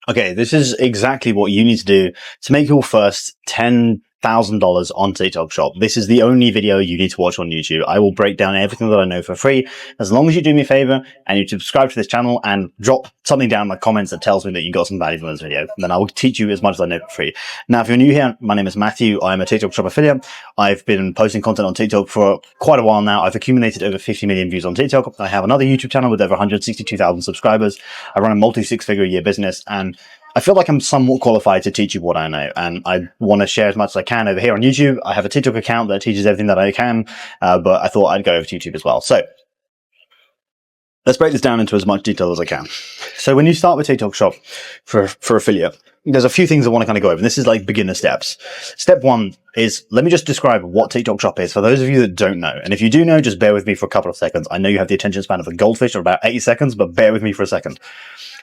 Okay, this is exactly what you need to do to make your first $10,000 on TikTok Shop. This is the only video you need to watch on YouTube. I will break down everything that I know for free. As long as you do me a favor and you subscribe to this channel and drop something down in the comments that tells me that you got some value from this video, then I will teach you as much as I know for free. Now, if you're new here, my name is Matthew. I'm a TikTok Shop affiliate. I've been posting content on TikTok for quite a while now. I've accumulated over 50 million views on TikTok. I have another YouTube channel with over 162,000 subscribers. I run a multi-six-figure-a-year business, and I feel like I'm somewhat qualified to teach you what I know, and I want to share as much as I can over here on YouTube. I have a TikTok account that teaches everything that I can, but I thought I'd go over to YouTube as well. So let's break this down into as much detail as I can. So when you start with TikTok Shop for affiliate, there's a few things I want to kind of go over. This is like beginner steps. Step one is, let me just describe what TikTok Shop is for those of you that don't know. And if you do know, just bear with me for a couple of seconds. I know you have the attention span of a goldfish of about 80 seconds, but bear with me for a second.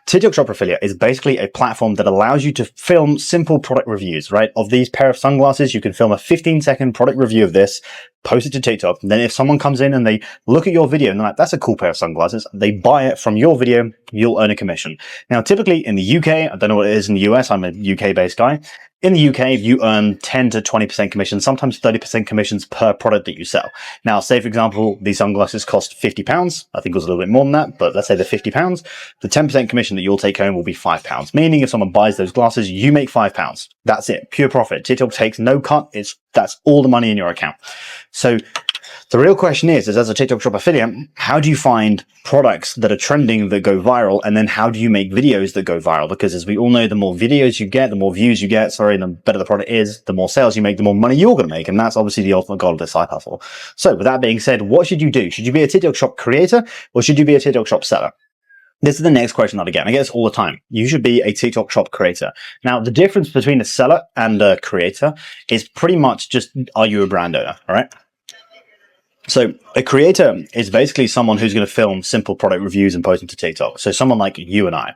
TikTok Shop Affiliate is basically a platform that allows you to film simple product reviews, right? Of these pair of sunglasses, you can film a 15-second product review of this, post it to TikTok. And then if someone comes in and they look at your video and they're like, that's a cool pair of sunglasses, they buy it from your video, you'll earn a commission. Now, typically in the UK, I don't know what it is in the US, I'm a UK-based guy. In the UK, you earn 10 to 20% commission, sometimes 30% commissions per product that you sell. Now, say, for example, these sunglasses cost £50. I think it was a little bit more than that, but let's say they're £50. The 10% commission that you'll take home will be £5. Meaning if someone buys those glasses, you make £5. That's it. Pure profit. TikTok takes no cut. That's all the money in your account. So the real question is as a TikTok Shop affiliate, how do you find products that are trending that go viral? And then how do you make videos that go viral? Because as we all know, the more videos you get, the more views you get, the better the product is, the more sales you make, the more money you're going to make. And that's obviously the ultimate goal of this side hustle. So with that being said, what should you do? Should you be a TikTok Shop creator or should you be a TikTok Shop seller? This is the next question that I get. I get this all the time. You should be a TikTok Shop creator. Now, the difference between a seller and a creator is pretty much just, are you a brand owner? All right. So a creator is basically someone who's going to film simple product reviews and post them to TikTok. So someone like you and I.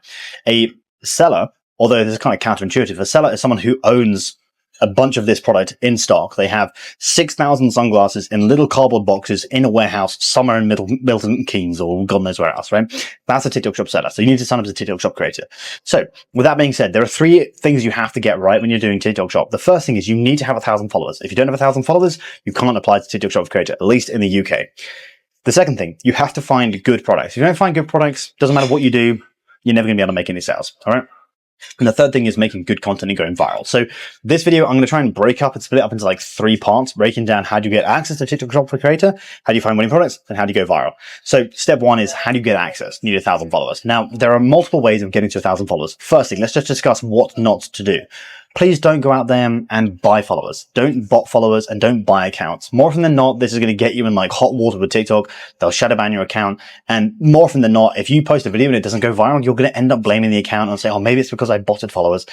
A seller, although this is kind of counterintuitive, a seller is someone who owns a bunch of this product in stock. They have 6,000 sunglasses in little cardboard boxes in a warehouse somewhere in Milton Keynes or God knows where else, right? That's a TikTok Shop seller. So you need to sign up as a TikTok Shop creator. So with that being said, there are three things you have to get right when you're doing TikTok Shop. The first thing is you need to have 1,000 followers. If you don't have 1,000 followers, you can't apply to TikTok Shop creator, at least in the UK. The second thing, you have to find good products. If you don't find good products, doesn't matter what you do, you're never going to be able to make any sales. All right. And the third thing is making good content and going viral. So this video, I'm going to try and break up and split it up into like 3 parts, breaking down how do you get access to TikTok Shop for Creator, how do you find winning products, and how do you go viral. So step one is how do you get access? You need 1,000 followers. Now, there are multiple ways of getting to 1,000 followers. First thing, let's just discuss what not to do. Please don't go out there and buy followers. Don't bot followers and don't buy accounts. More often than not, this is going to get you in like hot water with TikTok. They'll shadow ban your account. And more often than not, if you post a video and it doesn't go viral, you're going to end up blaming the account and say, oh, maybe it's because I botted followers.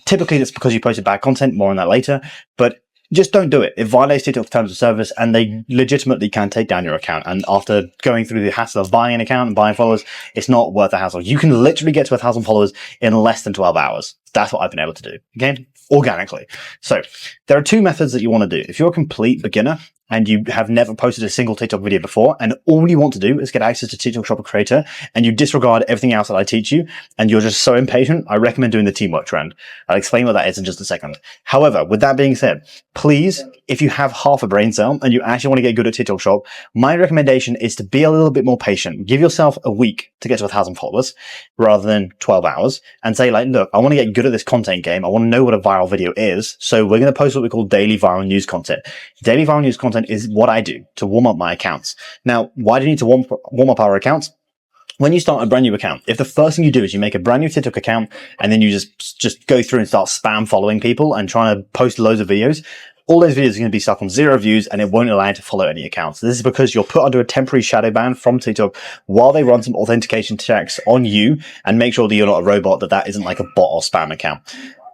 Typically, it's because you posted bad content. More on that later. But just don't do it. It violates TikTok's terms of service and they legitimately can take down your account. And after going through the hassle of buying an account and buying followers, it's not worth the hassle. You can literally get to 1,000 followers in less than 12 hours. That's what I've been able to do. Okay. Organically. So there are 2 methods that you want to do. If you're a complete beginner and you have never posted a single TikTok video before, and all you want to do is get access to TikTok Shop Creator, and you disregard everything else that I teach you, and you're just so impatient, I recommend doing the teamwork trend. I'll explain what that is in just a second. However, with that being said, please, if you have half a brain cell and you actually want to get good at TikTok Shop, my recommendation is to be a little bit more patient. Give yourself a week to get to 1,000 followers rather than 12 hours and say like, look, I want to get good at this content game. I want to know what a viral video is. So we're going to post what we call daily viral news content. Daily viral news content is what I do to warm up my accounts. Now, why do you need to warm up our accounts? When you start a brand new account, if the first thing you do is you make a brand new TikTok account and then you just go through and start spam following people and trying to post loads of videos, all those videos are going to be stuck on 0 views and it won't allow you to follow any accounts. This is because you're put under a temporary shadow ban from TikTok while they run some authentication checks on you and make sure that you're not a robot, that isn't like a bot or spam account.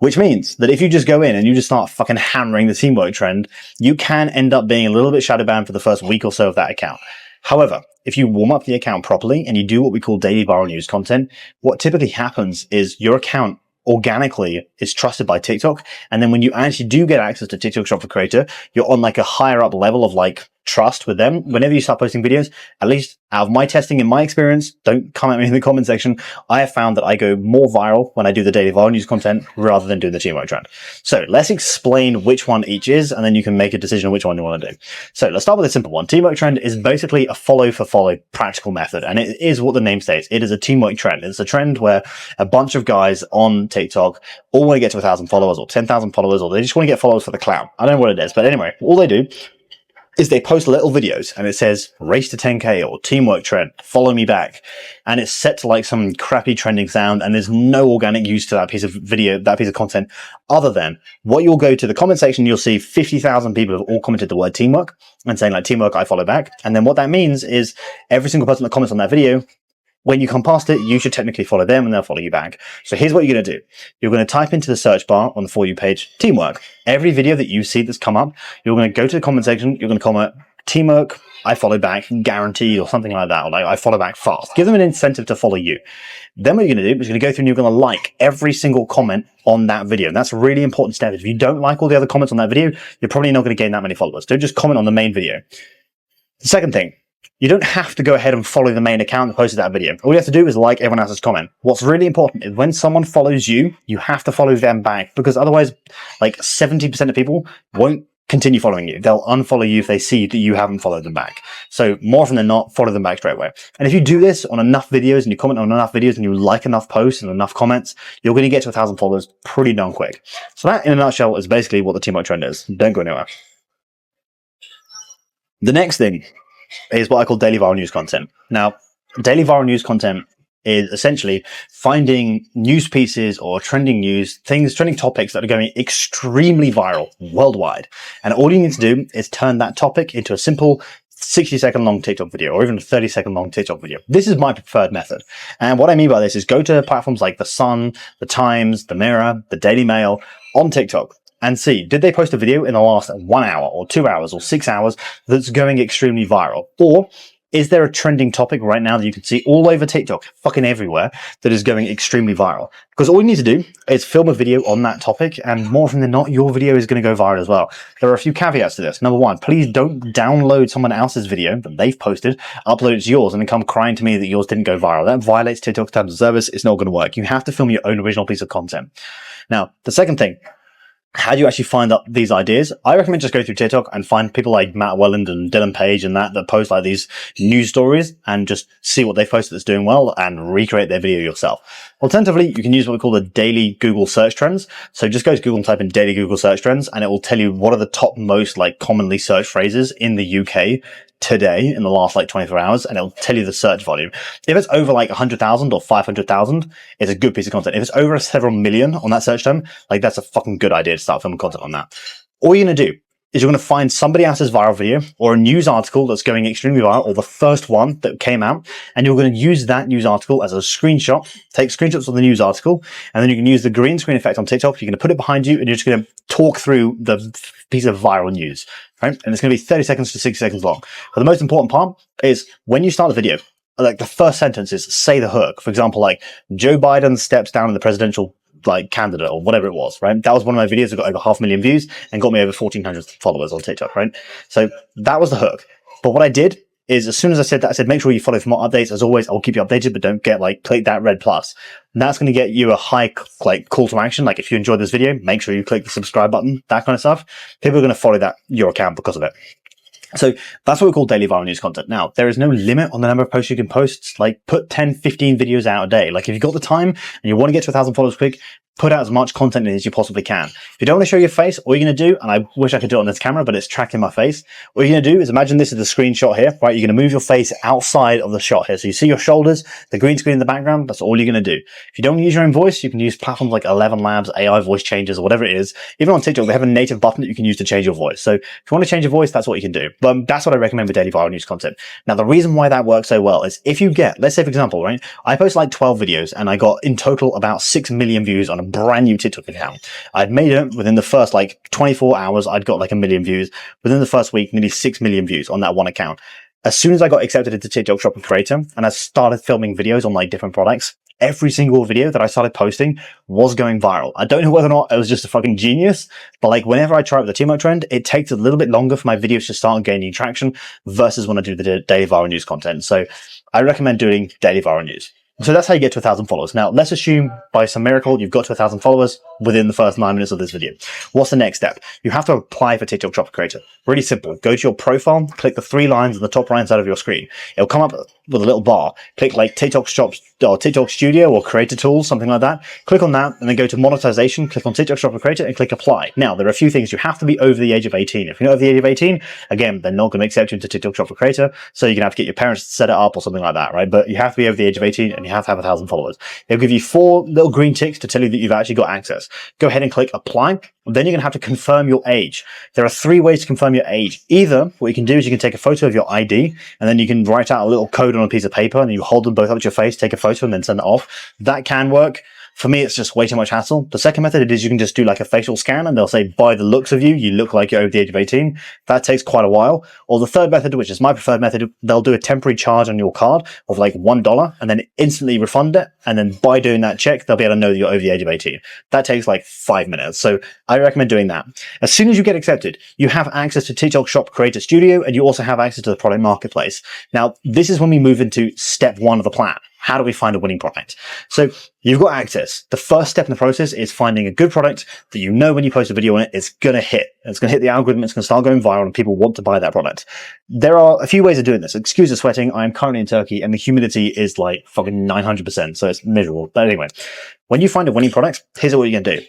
Which means that if you just go in and you just start fucking hammering the teamwork trend, you can end up being a little bit shadow banned for the first week or so of that account. However, if you warm up the account properly and you do what we call daily viral news content, what typically happens is your account organically is trusted by TikTok. And then when you actually do get access to TikTok Shop for Creator, you're on like a higher up level of like trust with them, whenever you start posting videos, at least out of my testing, in my experience, don't comment me in the comment section, I have found that I go more viral when I do the daily viral news content rather than doing the teamwork trend. So let's explain which one each is, and then you can make a decision on which one you want to do. So let's start with a simple one. Teamwork trend is basically a follow for follow practical method, and it is what the name states. It is a teamwork trend. It's a trend where a bunch of guys on TikTok all want to get to 1,000 followers or 10,000 followers, or they just want to get followers for the clout. I don't know what it is, but anyway, all they do is they post little videos and it says race to 10k or teamwork trend, follow me back. And it's set to like some crappy trending sound, and there's no organic use to that piece of video, that piece of content, other than what you'll go to the comment section, you'll see 50,000 people have all commented the word teamwork and saying like teamwork, I follow back. And then what that means is every single person that comments on that video, when you come past it, you should technically follow them and they'll follow you back. So here's what you're going to do. You're going to type into the search bar on the For You page, teamwork. Every video that you see that's come up, you're going to go to the comment section, you're going to comment, teamwork, I follow back, guaranteed, or something like that, or like I follow back fast. Give them an incentive to follow you. Then what you're going to do is you're going to go through and you're going to like every single comment on that video. And that's a really important step. If you don't like all the other comments on that video, you're probably not going to gain that many followers. Don't just comment on the main video. The second thing, you don't have to go ahead and follow the main account that posted that video. All you have to do is like everyone else's comment. What's really important is when someone follows you, you have to follow them back, because otherwise, like 70% of people won't continue following you. They'll unfollow you if they see that you haven't followed them back. So more often than not, follow them back straight away. And if you do this on enough videos and you comment on enough videos and you like enough posts and enough comments, you're going to get to 1,000 followers pretty darn quick. So that in a nutshell is basically what the teamwork trend is. Don't go anywhere. The next thing is what I call daily viral news content. Now, daily viral news content is essentially finding news pieces or trending news, trending topics that are going extremely viral worldwide. And all you need to do is turn that topic into a simple 60-second long TikTok video or even a 30-second long TikTok video. This is my preferred method. And what I mean by this is go to platforms like The Sun, The Times, The Mirror, The Daily Mail on TikTok and see, did they post a video in the last 1 hour or 2 hours or 6 hours that's going extremely viral? Or is there a trending topic right now that you can see all over TikTok, fucking everywhere, that is going extremely viral? Because all you need to do is film a video on that topic, and more often than not, your video is going to go viral as well. There are a few caveats to this. Number one, please don't download someone else's video that they've posted, upload it to yours, and then come crying to me that yours didn't go viral. That violates TikTok's terms of service. It's not going to work. You have to film your own original piece of content. Now, the second thing, how do you actually find up these ideas? I recommend just go through TikTok and find people like Matt Welland and Dylan Page and that post like these news stories and just see what they've posted that's doing well and recreate their video yourself. Alternatively, you can use what we call the daily Google search trends. So just go to Google and type in daily Google search trends and it will tell you what are the top most like commonly searched phrases in the UK today in the last like 24 hours, and it'll tell you the search volume. If it's over like 100,000 or 500,000, it's a good piece of content. If it's over several million on that search term, like that's a fucking good idea to start filming content on that. All you're going to do is you're going to find somebody else's viral video or a news article that's going extremely viral, or the first one that came out, and you're going to use that news article as a screenshot, take screenshots of the news article, and then you can use the green screen effect on TikTok. You're going to put it behind you and you're just going to talk through the piece of viral news, right? And it's going to be 30 seconds to 60 seconds long. But the most important part is when you start the video, like the first sentence is say the hook. For example, like Joe Biden steps down in the presidential like candidate or whatever it was, right? That was one of my videos that got over 500,000 views and got me over 1,400 followers on TikTok, right? So that was the hook. But what I did is as soon as I said that, I said, make sure you follow for more updates. As always, I'll keep you updated, but don't get like, click that red plus. And that's going to get you a high like call to action. Like if you enjoyed this video, make sure you click the subscribe button, that kind of stuff. People are going to follow that, your account because of it. So that's what we call daily viral news content. Now, there is no limit on the number of posts you can post. Like put 10, 15 videos out a day. Like if you've got the time and you want to get to 1,000 followers quick, put out as much content as you possibly can. If you don't want to show your face, all you're going to do, and I wish I could do it on this camera, but it's tracking my face. All you're going to do is imagine this is the screenshot here, right? You're going to move your face outside of the shot here. So you see your shoulders, the green screen in the background. That's all you're going to do. If you don't use your own voice, you can use platforms like 11 Labs, AI voice changes, or whatever it is. Even on TikTok, they have a native button that you can use to change your voice. So if you want to change your voice, that's what you can do. But that's what I recommend with daily viral news content. Now, the reason why that works so well is if you get, let's say for example, right? I post like 12 videos and I got in total about 6 million views on a brand new TikTok account. I'd made it within the first like 24 hours. I'd got like 1 million views. Within the first week, nearly 6 million views on that one account. As soon as I got accepted into TikTok Shop and Creator and I started filming videos on like different products, every single video that I started posting was going viral. I don't know whether or not I was just a fucking genius, but like whenever I try it with the TMO trend, it takes a little bit longer for my videos to start gaining traction versus when I do the daily viral news content. So I recommend doing daily viral news. So that's how you get to 1,000 followers. Now, let's assume by some miracle, you've got to 1,000 followers within the first 9 minutes of this video. What's the next step? You have to apply for TikTok Shop Creator. Really simple. Go to your profile, click the 3 lines on the top right side of your screen. It'll come up with a little bar. Click like TikTok Shop or TikTok Studio or Creator Tools, something like that. Click on that and then go to monetization, click on TikTok Shop Creator and click apply. Now, there are a few things. You have to be over the age of 18. If you're not over the age of 18, again, they're not going to accept you into TikTok Shop Creator. So you're going to have to get your parents to set it up or something like that, right? But you have to be over the age of 18 and you have to have 1,000 followers. They'll give you 4 little green ticks to tell you that you've actually got access. Go ahead and click apply. Then you're going to have to confirm your age. There are 3 ways to confirm your age. Either what you can do is you can take a photo of your ID and then you can write out a little code on a piece of paper and you hold them both up to your face, take a photo and then send it off. That can work. For me, it's just way too much hassle. The second method is you can just do like a facial scan and they'll say, by the looks of you, you look like you're over the age of 18. That takes quite a while. Or the third method, which is my preferred method, they'll do a temporary charge on your card of like $1 and then instantly refund it. And then by doing that check, they'll be able to know that you're over the age of 18. That takes like 5 minutes. So I recommend doing that. As soon as you get accepted, you have access to TikTok Shop Creator Studio and you also have access to the product marketplace. Now, this is when we move into step 1 of the plan. How do we find a winning product? So you've got access. The first step in the process is finding a good product that you know when you post a video on it, it's going to hit. It's going to hit the algorithm. It's going to start going viral and people want to buy that product. There are a few ways of doing this. Excuse the sweating. I'm currently in Turkey and the humidity is like fucking 900%. So it's miserable. But anyway, when you find a winning product, here's what you're going to do.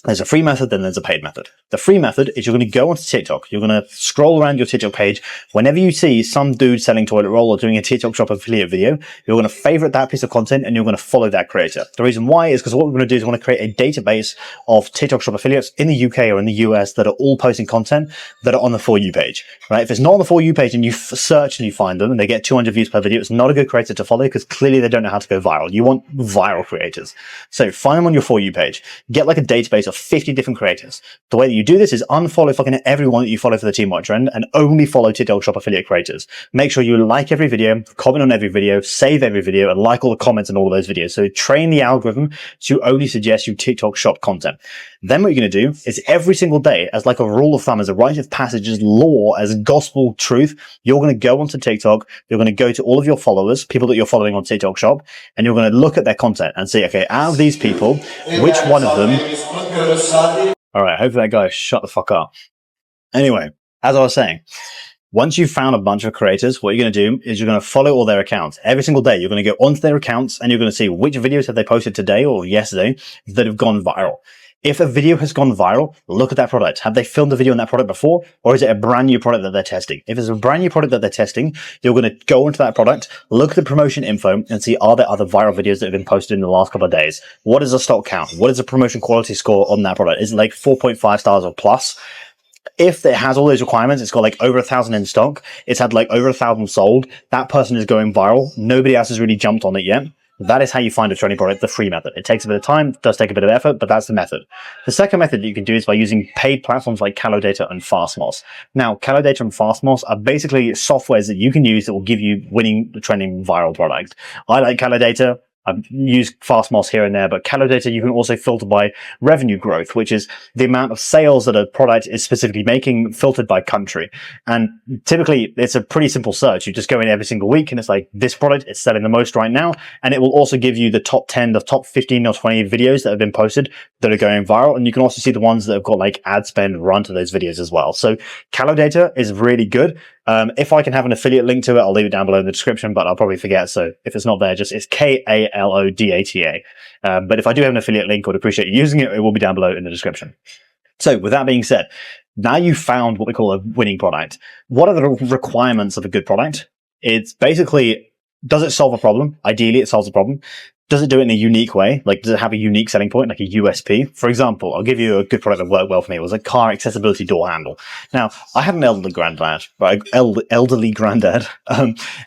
There's a free method, then there's a paid method. The free method is you're going to go onto TikTok. You're going to scroll around your TikTok page. Whenever you see some dude selling toilet roll or doing a TikTok Shop affiliate video, you're going to favorite that piece of content and you're going to follow that creator. The reason why is because what we're going to do is we're going to create a database of TikTok Shop affiliates in the UK or in the US that are all posting content that are on the For You page, right? If it's not on the For You page and you search and you find them and they get 200 views per video, it's not a good creator to follow because clearly they don't know how to go viral. You want viral creators. So find them on your For You page. Get like a database of 50 different creators. The way that you do this is unfollow fucking everyone that you follow for the TMO trend and only follow TikTok Shop affiliate creators. Make sure you like every video, comment on every video, save every video, and like all the comments in all of those videos. So train the algorithm to only suggest you TikTok Shop content. Then what you're going to do is every single day, as like a rule of thumb, as a rite of passage, as law, as gospel truth, you're going to go onto TikTok, you're going to go to all of your followers, people that you're following on TikTok Shop, and you're going to look at their content and say, okay, out of these people, which one of them... All right, hopefully that guy shut the fuck up. Anyway, as I was saying, once you've found a bunch of creators, what you're going to do is you're going to follow all their accounts. Every single day, you're going to go onto their accounts and you're going to see which videos have they posted today or yesterday that have gone viral. If a video has gone viral, look at that product. Have they filmed a video on that product before? Or is it a brand new product that they're testing? If it's a brand new product that they're testing, you're going to go into that product, look at the promotion info and see, are there other viral videos that have been posted in the last couple of days? What is the stock count? What is the promotion quality score on that product? Is it like 4.5 stars or plus? If it has all those requirements, it's got like over 1,000 in stock, it's had like over 1,000 sold, that person is going viral. Nobody else has really jumped on it yet. That is how you find a trending product, the free method. It takes a bit of time, does take a bit of effort, but that's the method. The second method that you can do is by using paid platforms like CaloData and Fastmoss. Now, CaloData and Fastmoss are basically softwares that you can use that will give you winning, trending, viral products. I like CaloData. I've used Fastmoss here and there, but CaloData you can also filter by revenue growth, which is the amount of sales that a product is specifically making filtered by country. And typically it's a pretty simple search. You just go in every single week and it's like, this product is selling the most right now. And it will also give you the top 10, the top 15 or 20 videos that have been posted that are going viral. And you can also see the ones that have got like ad spend run to those videos as well. So CaloData is really good. If I can have an affiliate link to it, I'll leave it down below in the description, but I'll probably forget. So if it's not there, it's KALODATA. But if I do have an affiliate link, I would appreciate you using it. It will be down below in the description. So with that being said, now you've found what we call a winning product. What are the requirements of a good product? It's basically, does it solve a problem? Ideally, it solves a problem. Does it do it in a unique way? Like, does it have a unique selling point, like a USP? For example, I'll give you a good product that worked well for me. It was a car accessibility door handle. Now, I had an elderly granddad,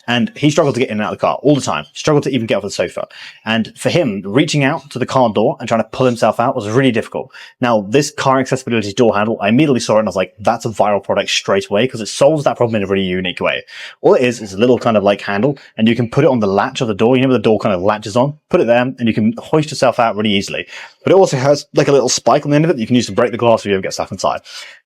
and he struggled to get in and out of the car all the time. Struggled to even get off the sofa. And for him, reaching out to the car door and trying to pull himself out was really difficult. Now, this car accessibility door handle, I immediately saw it and I was like, that's a viral product straight away because it solves that problem in a really unique way. All it is a little kind of like handle, and you can put it on the latch of the door. You know where the door kind of latches on? put it there, and you can hoist yourself out really easily. But it also has like a little spike on the end of it that you can use to break the glass if you ever get stuck inside.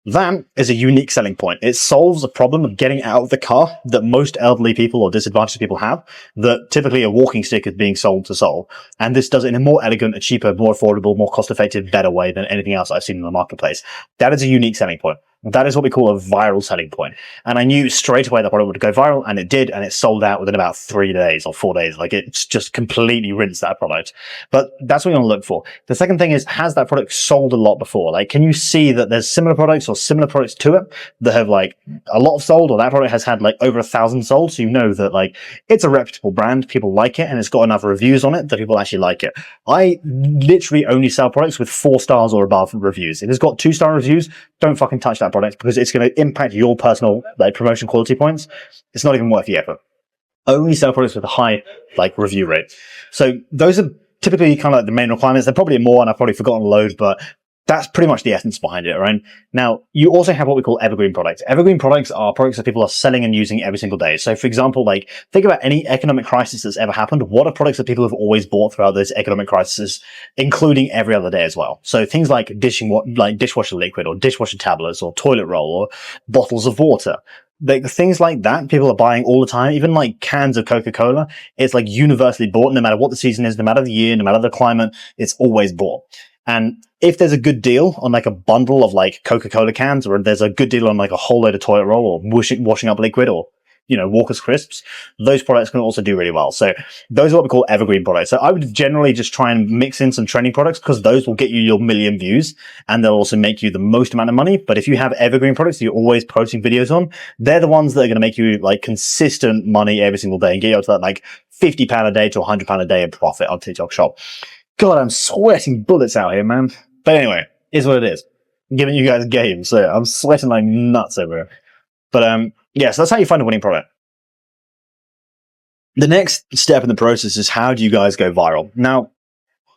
That is a unique selling point. It solves a problem of getting out of the car that most elderly people or disadvantaged people have, that typically a walking stick is being sold to solve. And this does it in a more elegant, a cheaper, more affordable, more cost-effective, better way than anything else I've seen in the marketplace. That is a unique selling point. That is what we call a viral selling point. And I knew straight away that product would go viral, and it did, and it sold out within about 3 days or 4 days. Like, it's just completely rinsed that product. But that's what you want to look for. The second thing is, has that product sold a lot before? Like, can you see that there's similar products or similar products to it that have like a lot of sold, or that product has had like over 1,000 sold? So you know that like it's a reputable brand, people like it, and it's got enough reviews on it that people actually like it. I literally only sell products with 4 stars or above reviews. If it's got 2-star reviews, don't fucking touch that product, because it's going to impact your personal like promotion quality points. It's not even worth the effort. Only sell products with a high like review rate. So those are typically kind of like the main requirements. There are probably more, and I've probably forgotten a load, but that's pretty much the essence behind it, right? Now, you also have what we call evergreen products. Evergreen products are products that people are selling and using every single day. So, for example, like, think about any economic crisis that's ever happened. What are products that people have always bought throughout those economic crises, including every other day as well? So, things like dishwasher liquid, or dishwasher tablets, or toilet roll, or bottles of water. Like, things like that, people are buying all the time. Even like cans of Coca-Cola, it's like universally bought, no matter what the season is, no matter the year, no matter the climate, it's always bought. And if there's a good deal on like a bundle of like Coca-Cola cans, or there's a good deal on like a whole load of toilet roll, or washing up liquid, or, you know, Walker's crisps, those products can also do really well. So those are what we call evergreen products. So I would generally just try and mix in some trending products, because those will get you your million views, and they'll also make you the most amount of money. But if you have evergreen products that you're always posting videos on, they're the ones that are going to make you like consistent money every single day and get you up to that like £50 a day to £100 a day in profit on TikTok Shop. God, I'm sweating bullets out here, man. But anyway, is what it is. I'm giving you guys a game, so I'm sweating like nuts over here. But yeah, so that's how you find a winning product. The next step in the process is, how do you guys go viral? Now,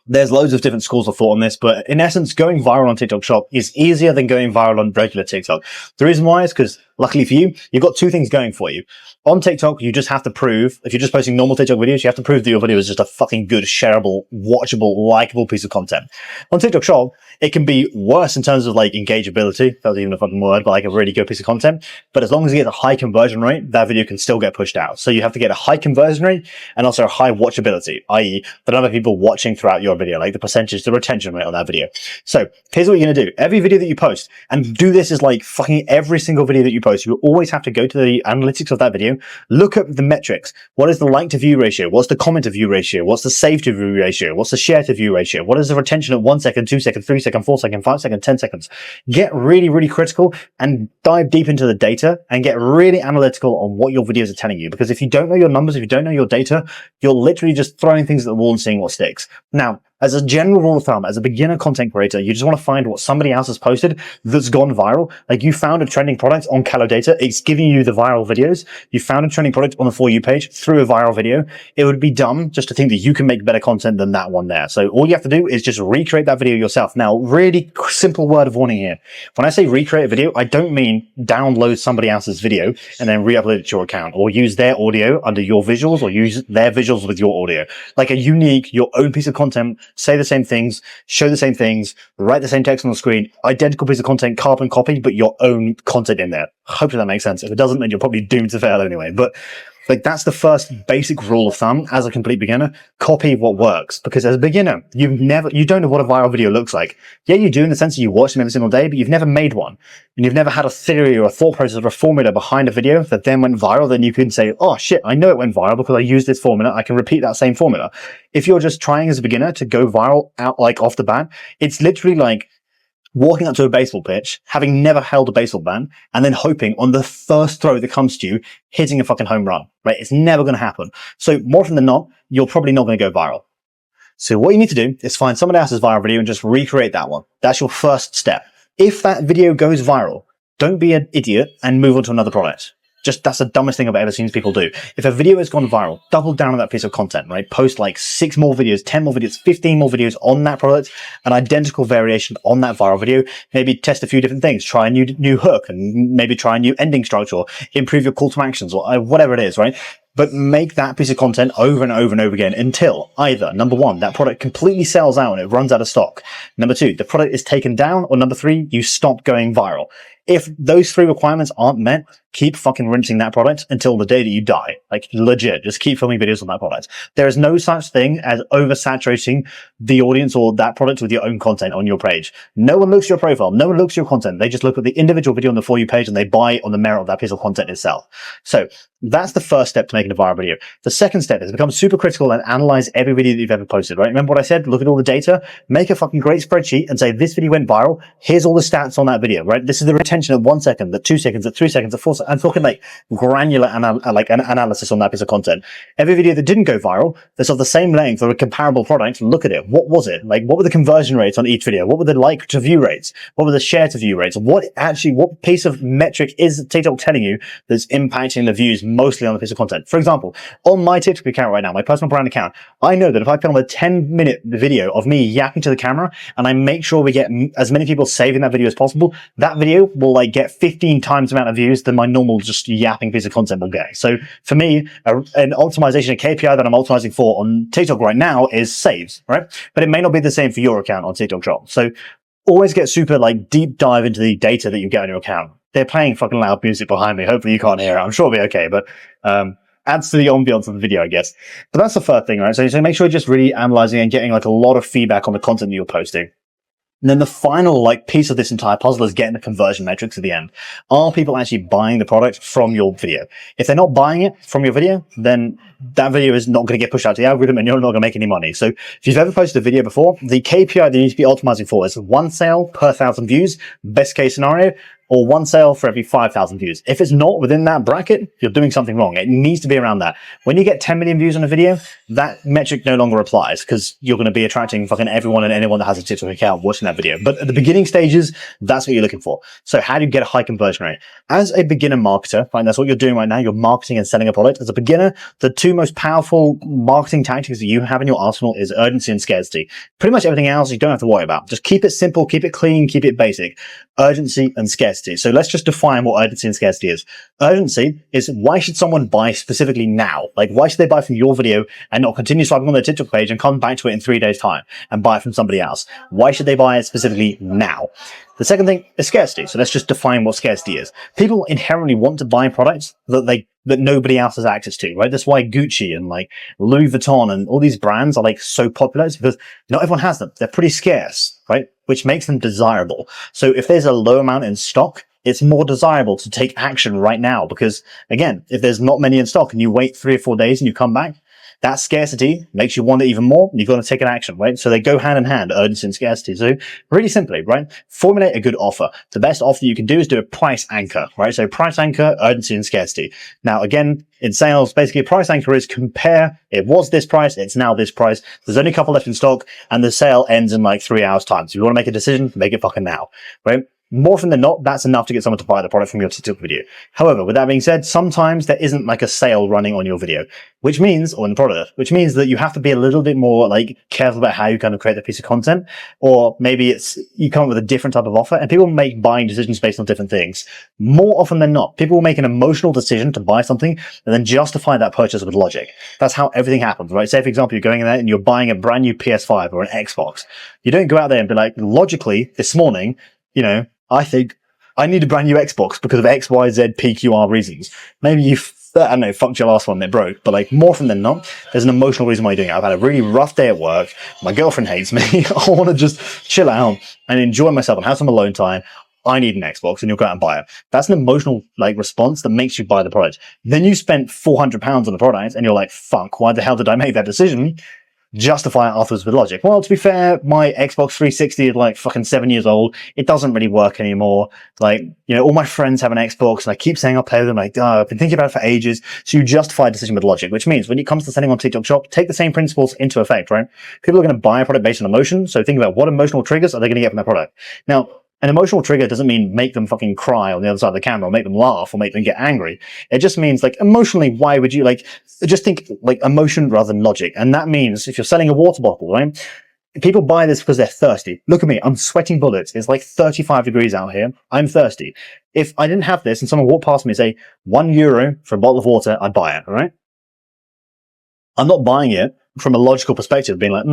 there's loads of different schools of thought on this, but in essence, going viral on TikTok Shop is easier than going viral on regular TikTok. The reason why is because, luckily for you, you've got 2 things going for you. On TikTok, you just have to prove, if you're just posting normal TikTok videos, you have to prove that your video is just a fucking good, shareable, watchable, likable piece of content. On TikTok Shop, it can be worse in terms of like engageability. That was even a fucking word, but like a really good piece of content. But as long as you get a high conversion rate, that video can still get pushed out. So you have to get a high conversion rate and also a high watchability, i.e. the number of people watching throughout your video, like the percentage, the retention rate on that video. So here's what you're going to do. Every video that you post, and do this is like fucking every single video that you post, you always have to go to the analytics of that video, look up the metrics. What is the like to view ratio? What's the comment to view ratio? What's the save to view ratio? What's the share to view ratio? What is the retention at 1 second, 2 seconds, 3 seconds, 4 seconds, 5 seconds, 10 seconds? Get really, really critical and dive deep into the data and get really analytical on what your videos are telling you. Because if you don't know your numbers, if you don't know your data, you're literally just throwing things at the wall and seeing what sticks. Now, as a general rule of thumb, as a beginner content creator, you just want to find what somebody else has posted that's gone viral. Like, you found a trending product on Calodata, it's giving you the viral videos. You found a trending product on the For You page through a viral video. It would be dumb just to think that you can make better content than that one there. So all you have to do is just recreate that video yourself. Now, really simple word of warning here. When I say recreate a video, I don't mean download somebody else's video and then re-upload it to your account, or use their audio under your visuals, or use their visuals with your audio. Like a unique, your own piece of content. Say the same things, show the same things, write the same text on the screen, identical piece of content, carbon copy, but your own content in there. Hopefully that makes sense. If it doesn't, then you're probably doomed to fail anyway. But like, that's the first basic rule of thumb as a complete beginner. Copy what works. Because as a beginner, you don't know what a viral video looks like. Yeah, you do, in the sense that you watch them every single day, but you've never made one. And you've never had a theory or a thought process or a formula behind a video that then went viral. Then you can say, oh shit, I know it went viral because I used this formula. I can repeat that same formula. If you're just trying as a beginner to go viral out like off the bat, it's literally like walking up to a baseball pitch, having never held a baseball bat, and then hoping on the first throw that comes to you, hitting a fucking home run, right? It's never going to happen. So more often than not, you're probably not going to go viral. So what you need to do is find somebody else's viral video and just recreate that one. That's your first step. If that video goes viral, don't be an idiot and move on to another product. Just, that's the dumbest thing I've ever seen people do. If a video has gone viral, double down on that piece of content, right? Post like 6 more videos, 10 more videos, 15 more videos on that product, an identical variation on that viral video. Maybe test a few different things, try a new hook, and maybe try a new ending structure, improve your call to actions, or whatever it is, right? but make that piece of content over and over and over again until either, number one, that product completely sells out and it runs out of stock. Number two, the product is taken down, or number three, you stop going viral. If those three requirements aren't met, keep fucking rinsing that product until the day that you die. Like, legit, just keep filming videos on that product. There is no such thing as oversaturating the audience or that product with your own content on your page. No one looks at your profile. No one looks at your content. They just look at the individual video on the For You page and they buy on the merit of that piece of content itself. So that's the first step to making a viral video. The second step is become super critical and analyze every video that you've ever posted, right? Remember what I said? Look at all the data, make a fucking great spreadsheet and say, this video went viral. Here's all the stats on that video, right? This is the retention at 1 second, at 2 seconds, at 3 seconds, at 4 seconds. I'm talking like granular analysis on that piece of content. Every video that didn't go viral, that's of the same length or a comparable product, look at it. What was it? Like, what were the conversion rates on each video? What were the like to view rates? What were the share to view rates? What piece of metric is TikTok telling you that's impacting the views mostly on the piece of content? For example, on my TikTok account right now, my personal brand account, I know that if I film a 10-minute video of me yapping to the camera and I make sure we get as many people saving that video as possible, that video will like get 15 times the amount of views than my normal just yapping piece of content will get. So for me, an optimization, a KPI that I'm optimizing for on TikTok right now is saves, right? But it may not be the same for your account on TikTok Shop. So always get super like deep dive into the data that you get on your account. They're playing fucking loud music behind me. Hopefully you can't hear it. I'm sure it'll be okay, but adds to the ambiance of the video, I guess. But that's the first thing, right? So make sure you're just really analyzing and getting like a lot of feedback on the content that you're posting. And then the final like piece of this entire puzzle is getting the conversion metrics at the end. Are people actually buying the product from your video? If they're not buying it from your video, then that video is not going to get pushed out to the algorithm and you're not going to make any money. So if you've ever posted a video before, the KPI that you need to be optimizing for is 1 sale per 1,000 views, best case scenario, or 1 sale for every 5,000 views. If it's not within that bracket, you're doing something wrong. It needs to be around that. When you get 10 million views on a video, that metric no longer applies because you're going to be attracting fucking everyone and anyone that has a TikTok account watching that video. But at the beginning stages, that's what you're looking for. So how do you get a high conversion rate? As a beginner marketer, right, that's what you're doing right now. You're marketing and selling a product. As a beginner, the two most powerful marketing tactics that you have in your arsenal is urgency and scarcity. Pretty much everything else you don't have to worry about. Just keep it simple, keep it clean, keep it basic. Urgency and scarcity. So let's just define what urgency and scarcity is. Urgency is why should someone buy specifically now? Like why should they buy from your video and not continue swiping on their TikTok page and come back to it in 3 days time and buy it from somebody else? Why should they buy it specifically now? The second thing is scarcity. So let's just define what scarcity is. People inherently want to buy products that nobody else has access to, right? That's why Gucci and like Louis Vuitton and all these brands are like so popular. It's because not everyone has them. They're pretty scarce, right? Which makes them desirable. So if there's a low amount in stock, it's more desirable to take action right now because again, if there's not many in stock and you wait 3 or 4 days and you come back, that scarcity makes you want it even more. You've got to take an action, right? So they go hand in hand, urgency and scarcity. So really simply, right? Formulate a good offer. The best offer you can do is do a price anchor, right? So price anchor, urgency and scarcity. Now, again, in sales, basically a price anchor is compare. It was this price. It's now this price. There's only a couple left in stock and the sale ends in like 3 hours time. So if you want to make a decision, make it fucking now, right? More often than not, that's enough to get someone to buy the product from your TikTok video. However, with that being said, sometimes there isn't like a sale running on your video, which means that you have to be a little bit more like careful about how you kind of create that piece of content. Or maybe you come up with a different type of offer and people make buying decisions based on different things. More often than not, people will make an emotional decision to buy something and then justify that purchase with logic. That's how everything happens, right? Say, for example, you're going in there and you're buying a brand new PS5 or an Xbox. You don't go out there and be like, logically, this morning, you know, I think I need a brand new Xbox because of X, Y, Z, PQR reasons. Maybe you, I don't know, fucked your last one and it broke. But like more often than not, there's an emotional reason why you're doing it. I've had a really rough day at work. My girlfriend hates me. I want to just chill out and enjoy myself and have some alone time. I need an Xbox and you'll go out and buy it. That's an emotional like response that makes you buy the product. Then you spent £400 on the product and you're like, fuck, why the hell did I make that decision? Justify it afterwards with logic. Well, to be fair, my Xbox 360 is like fucking 7 years old. It doesn't really work anymore. Like, you know, all my friends have an Xbox and I keep saying I'll play with them. Like, I've been thinking about it for ages. So you justify a decision with logic, which means when it comes to selling on TikTok Shop, take the same principles into effect, right? People are going to buy a product based on emotion. So think about what emotional triggers are they going to get from that product. Now, an emotional trigger doesn't mean make them fucking cry on the other side of the camera or make them laugh or make them get angry. It just means like emotionally, why would you like, just think like emotion rather than logic. And that means if you're selling a water bottle, right? People buy this because they're thirsty. Look at me. I'm sweating bullets. It's like 35 degrees out here. I'm thirsty. If I didn't have this and someone walked past me and say €1 for a bottle of water, I'd buy it. All right. I'm not buying it from a logical perspective, being like,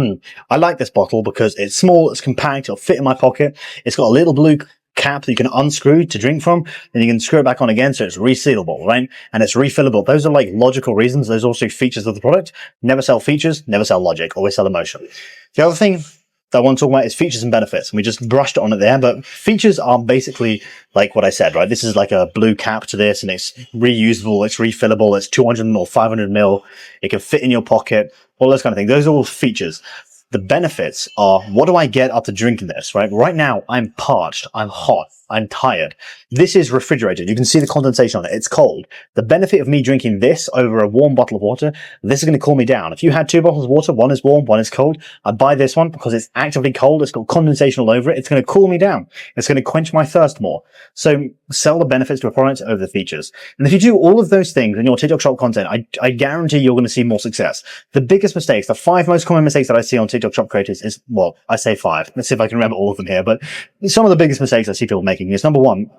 I like this bottle because it's small, it's compact, it'll fit in my pocket. It's got a little blue cap that you can unscrew to drink from, and you can screw it back on again, so it's resealable, right? And it's refillable. Those are like logical reasons. Those are also features of the product. Never sell features, never sell logic, always sell emotion. The other thing that I want to talk about is features and benefits. And we just brushed on it there, but features are basically like what I said, right? This is like a blue cap to this, and it's reusable, it's refillable, it's 200 or 500 mil. It can fit in your pocket, all those kind of things. Those are all features. The benefits are, what do I get after drinking this, right? Right now, I'm parched, I'm hot, I'm tired. This is refrigerated. You can see the condensation on it. It's cold. The benefit of me drinking this over a warm bottle of water, this is going to cool me down. If you had 2 bottles of water, one is warm, one is cold, I'd buy this one because it's actively cold. It's got condensation all over it. It's going to cool me down. It's going to quench my thirst more. So sell the benefits to a product over the features. And if you do all of those things in your TikTok Shop content, I guarantee you're going to see more success. The biggest mistakes, the 5 most common mistakes that I see on TikTok Shop creators is, well, I say 5. Let's see if I can remember all of them here. But some of the biggest mistakes I see people making is, number 1,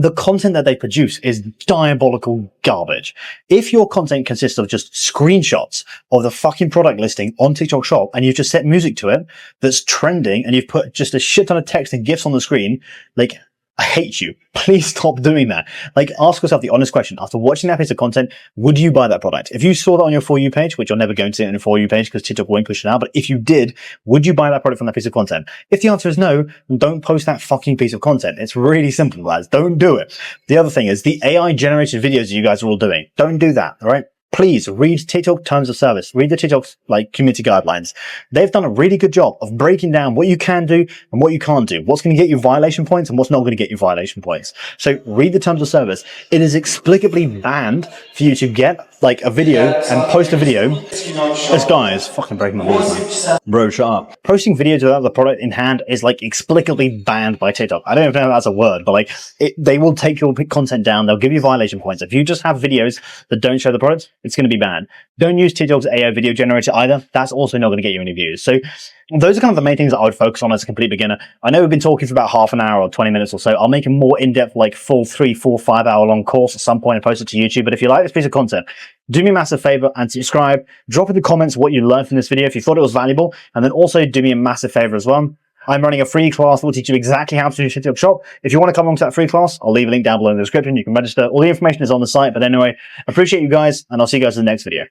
the content that they produce is diabolical garbage. If your content consists of just screenshots of the fucking product listing on TikTok Shop, and you've just set music to it that's trending, and you've put just a shit ton of text and GIFs on the screen, like, I hate you. Please stop doing that. Like, ask yourself the honest question. After watching that piece of content, would you buy that product? If you saw that on your For You page, which you're never going to see on your For You page because TikTok won't push it out, but if you did, would you buy that product from that piece of content? If the answer is no, then don't post that fucking piece of content. It's really simple, lads. Don't do it. The other thing is the AI generated videos that you guys are all doing. Don't do that, all right? Please read TikTok terms of service. Read the TikTok community guidelines. They've done a really good job of breaking down what you can do and what you can't do. What's going to get you violation points and what's not going to get you violation points. So read the terms of service. It is explicitly banned for you to get like a video and post a video. This guy is fucking breaking my balls, man. Bro, shut up. Posting videos without the product in hand is like explicitly banned by TikTok. I don't even know if that's a word, but like they will take your content down. They'll give you violation points. If you just have videos that don't show the product, it's going to be banned. Don't use TikTok's AI video generator either. That's also not going to get you any views. So those are kind of the main things that I would focus on as a complete beginner. I know we've been talking for about half an hour or 20 minutes or so. I'll make a more in-depth, like full 3, 4, 5 hour long course at some point and post it to YouTube. But if you like this piece of content, do me a massive favor and subscribe. Drop in the comments what you learned from this video if you thought it was valuable. And then also do me a massive favor as well. I'm running a free class that will teach you exactly how to do TikTok Shop. If you want to come along to that free class, I'll leave a link down below in the description. You can register. All the information is on the site. But anyway, appreciate you guys, and I'll see you guys in the next video.